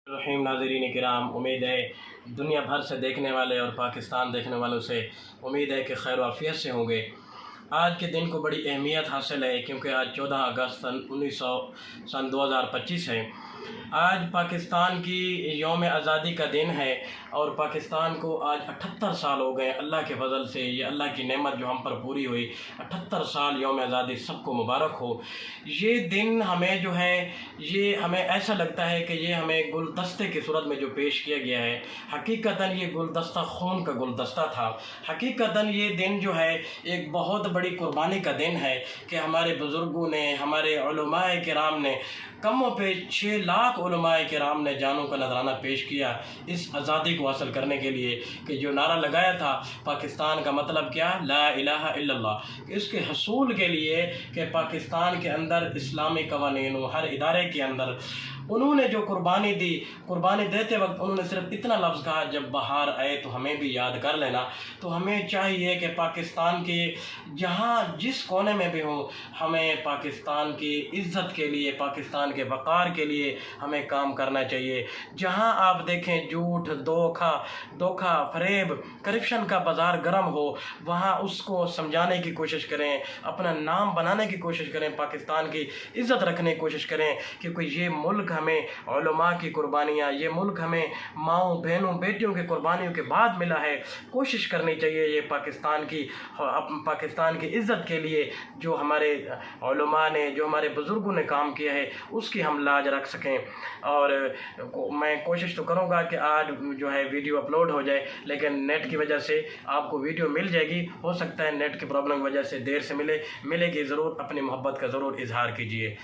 रहीम नाज़रीन किराम, उम्मीद है दुनिया भर से देखने वाले और पाकिस्तान देखने वालों से उम्मीद है कि खैर आफियत से होंगे। आज के दिन को बड़ी अहमियत हासिल है क्योंकि आज 14 अगस्त सन 2025 है। आज पाकिस्तान की यौम आज़ादी का दिन है और पाकिस्तान को आज 78 साल हो गए। अल्लाह के फजल से ये अल्लाह की नेमत जो हम पर पूरी हुई, 78 साल यौम आज़ादी सबको मुबारक हो। ये दिन हमें जो है ये हमें ऐसा लगता है कि ये हमें गुलदस्ते की सूरत में जो पेश किया गया है, हकीकतन ये गुलदस्ता खून का गुलदस्ता था। हकीकतन ये दिन जो है एक बहुत बड़ी कुर्बानी का दिन है कि हमारे बुज़ुर्गों ने, हमारे उलमाए किराम ने, कमों पे 6 लाख उलमाए किराम ने जानों का नजराना पेश किया इस आज़ादी को हासिल करने के लिए। कि जो नारा लगाया था पाकिस्तान का मतलब क्या, ला इलाहा इल्लल्लाह, इसके हसूल के लिए कि पाकिस्तान के अंदर इस्लामी कवानीन हर इदारे के अंदर उन्होंने जो कुर्बानी दी, कुर्बानी देते वक्त उन्होंने सिर्फ इतना लफ्ज़ कहा, जब बाहर आए तो हमें भी याद कर लेना। तो हमें चाहिए कि पाकिस्तान के जहाँ जिस कोने में भी हो, हमें पाकिस्तान की इज़्ज़त के लिए, पाकिस्तान के वक़ार के लिए हमें काम करना चाहिए। जहाँ आप देखें झूठ, धोखा, फरेब, करप्शन का बाज़ार गर्म हो, वहाँ उसको समझाने की कोशिश करें, अपना नाम बनाने की कोशिश करें, पाकिस्तान की इज़्ज़त रखने की कोशिश करें। क्योंकि ये मुल्क हमें उलमा की कुर्बानियाँ, ये मुल्क हमें माँओं, बहनों, बेटियों की कुर्बानियों के बाद मिला है। कोशिश करनी चाहिए ये पाकिस्तान की इज़्ज़त के लिए जो हमारे उलमा ने, जो हमारे बुज़ुर्गों ने काम किया है, उसकी हम लाज रख सकें। और मैं कोशिश तो करूँगा कि आज जो है वीडियो अपलोड हो जाए, लेकिन नेट की वजह से आपको वीडियो मिल जाएगी। हो सकता है नेट की प्रॉब्लम की वजह से देर से मिलेगी। ज़रूर अपनी मोहब्बत का ज़रूर इजहार कीजिए।